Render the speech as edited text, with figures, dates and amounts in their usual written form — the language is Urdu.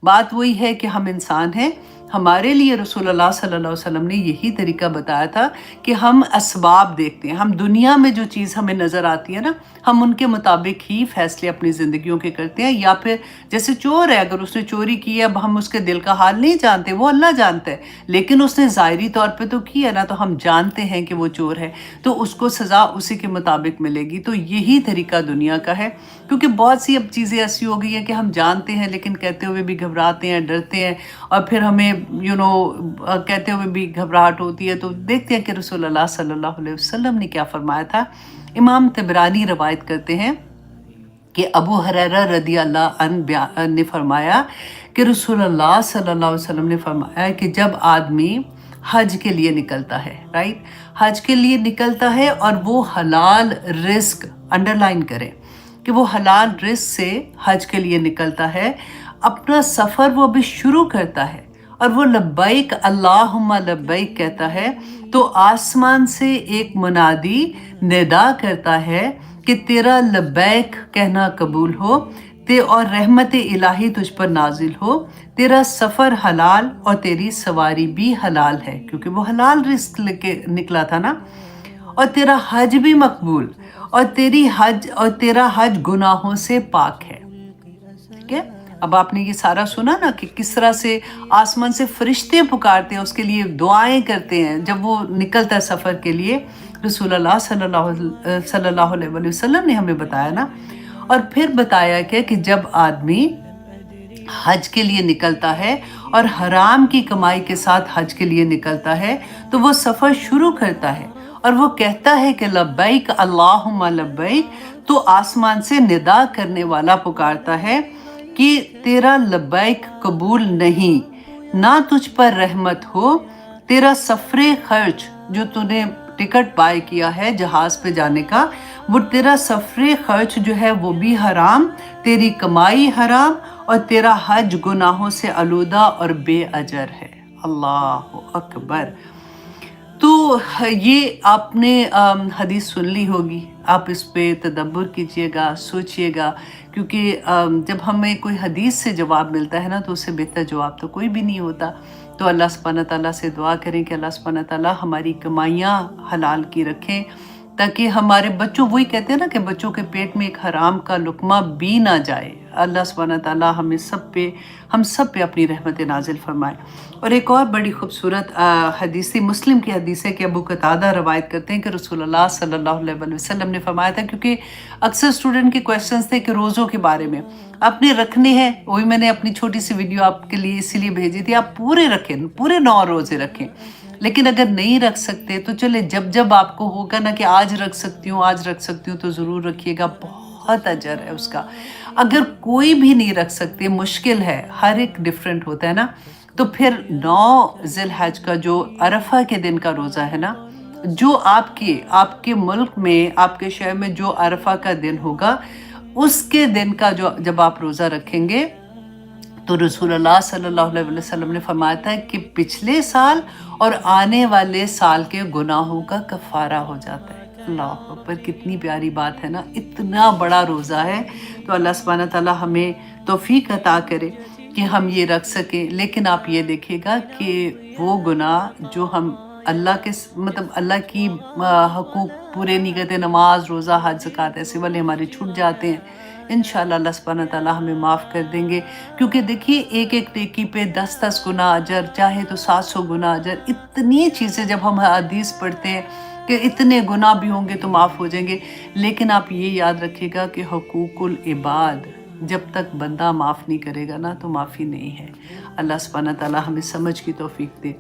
بات وہی ہے کہ ہم انسان ہیں. ہمارے لیے رسول اللہ صلی اللہ علیہ وسلم نے یہی طریقہ بتایا تھا کہ ہم اسباب دیکھتے ہیں. ہم دنیا میں جو چیز ہمیں نظر آتی ہے نا، ہم ان کے مطابق ہی فیصلے اپنی زندگیوں کے کرتے ہیں. یا پھر جیسے چور ہے، اگر اس نے چوری کی ہے، اب ہم اس کے دل کا حال نہیں جانتے، وہ اللہ جانتا ہے، لیکن اس نے ظاہری طور پہ تو کیا نا، تو ہم جانتے ہیں کہ وہ چور ہے، تو اس کو سزا اسی کے مطابق ملے گی. تو یہی طریقہ دنیا کا ہے، کیونکہ بہت سی اب چیزیں ایسی ہو گئی ہیں کہ ہم جانتے ہیں لیکن کہتے ہوئے بھی گھبراتے ہیں، ڈرتے ہیں، اور پھر ہمیں کہتے ہوئے بھی گھبراہٹ ہوتی ہے. تو دیکھتے ہیں کہ رسول اللہ صلی اللہ علیہ وسلم نے کیا فرمایا تھا. امام طبرانی روایت کرتے ہیں کہ ابو ہریرہ رضی اللہ عنہ نے فرمایا کہ رسول اللہ صلی اللہ علیہ وسلم نے فرمایا کہ جب آدمی حج کے لیے نکلتا ہے، رائٹ، حج کے لیے نکلتا ہے اور وہ حلال رزق، انڈرلائن کریں کہ وہ حلال رزق سے حج کے لیے نکلتا ہے، اپنا سفر وہ بھی شروع کرتا ہے اور وہ لبیک اللہم لبیک کہتا ہے، تو آسمان سے ایک منادی ندا کرتا ہے کہ تیرا لبیک کہنا قبول ہو، اور رحمت الہی تجھ پر نازل ہو، تیرا سفر حلال اور تیری سواری بھی حلال ہے، کیونکہ وہ حلال رزق لے کے نکلا تھا نا، اور تیرا حج بھی مقبول، اور تیرا حج گناہوں سے پاک ہے. ٹھیک ہے. اب آپ نے یہ سارا سنا نا کہ کس طرح سے آسمان سے فرشتے پکارتے ہیں، اس کے لیے دعائیں کرتے ہیں جب وہ نکلتا ہے سفر کے لیے. رسول اللہ صلی اللہ علیہ وسلم نے ہمیں بتایا نا. اور پھر بتایا کہ جب آدمی حج کے لیے نکلتا ہے اور حرام کی کمائی کے ساتھ حج کے لیے نکلتا ہے، تو وہ سفر شروع کرتا ہے اور وہ کہتا ہے کہ لبیک اللہم لبیک، تو آسمان سے ندا کرنے والا پکارتا ہے کہ تیرا لبیک قبول نہیں، نہ تجھ پر رحمت ہو، تیرا سفر خرچ جو تو نے ٹکٹ بائی کیا ہے جہاز پہ جانے کا، وہ تیرا سفر خرچ جو ہے وہ بھی حرام، تیری کمائی حرام، اور تیرا حج گناہوں سے آلودہ اور بے اجر ہے. اللہ اکبر. تو یہ آپ نے حدیث سن لی ہوگی، آپ اس پہ تدبر کیجئے گا، سوچئے گا، کیونکہ جب ہمیں کوئی حدیث سے جواب ملتا ہے نا، تو اس سے بہتر جواب تو کوئی بھی نہیں ہوتا. تو اللہ سبحانہ تعالیٰ سے دعا کریں کہ اللہ سبحانہ تعالیٰ ہماری کمائیاں حلال کی رکھیں، تاکہ ہمارے بچوں، وہی کہتے ہیں نا کہ بچوں کے پیٹ میں ایک حرام کا لقمہ بھی نہ جائے. اللہ سبحانہ تعالیٰ ہم سب پہ اپنی رحمت نازل فرمائے. اور ایک اور بڑی خوبصورت حدیث مسلم کی حدیث ہے کہ ابو قتادہ روایت کرتے ہیں کہ رسول اللہ صلی اللہ علیہ وسلم نے فرمایا تھا، کیونکہ اکثر اسٹوڈنٹ کے کویسچنز تھے کہ روزوں کے بارے میں آپ نے رکھنے ہیں، وہی میں نے اپنی چھوٹی سی ویڈیو آپ کے لیے اسی لیے بھیجی تھی. آپ پورے رکھیں، پورے 9 روزے رکھیں. لیکن اگر نہیں رکھ سکتے تو چلے جب آپ کو ہوگا نا کہ آج رکھ سکتی ہوں تو ضرور رکھیے گا، بہت اجر ہے اس کا. اگر کوئی بھی نہیں رکھ سکتے، مشکل ہے، ہر ایک ڈیفرنٹ ہوتا ہے نا، تو پھر 9 ذی الحج کا جو عرفہ کے دن کا روزہ ہے نا، جو آپ کے ملک میں، آپ کے شہر میں جو عرفہ کا دن ہوگا، اس کے دن کا جب آپ روزہ رکھیں گے، تو رسول اللہ صلی اللہ علیہ وسلم نے فرمایا تھا کہ پچھلے سال اور آنے والے سال کے گناہوں کا کفارہ ہو جاتا ہے. اللہ اکبر، کتنی پیاری بات ہے نا، اتنا بڑا روزہ ہے. تو اللہ سبحانہ تعالیٰ ہمیں توفیق عطا کرے کہ ہم یہ رکھ سکیں. لیکن آپ یہ دیکھیے گا کہ وہ گناہ جو ہم اللہ کی حقوق پورے نہیں کرتے، نماز، روزہ، حج، زکوٰۃ، ایسے والے ہمارے چھوٹ جاتے ہیں، انشاءاللہ اللہ سبحانہ تعالیٰ ہمیں معاف کر دیں گے. کیونکہ دیکھیے ایک نیکی پہ 10 گنا اجر، چاہے تو 700 گنا اجر. اتنی چیزیں جب ہم حدیث پڑھتے ہیں کہ اتنے گناہ بھی ہوں گے تو معاف ہو جائیں گے. لیکن آپ یہ یاد رکھیے گا کہ حقوق العباد جب تک بندہ معاف نہیں کرے گا نا، تو معافی نہیں ہے. اللہ سبحانہ تعالیٰ ہمیں سمجھ کی توفیق دے.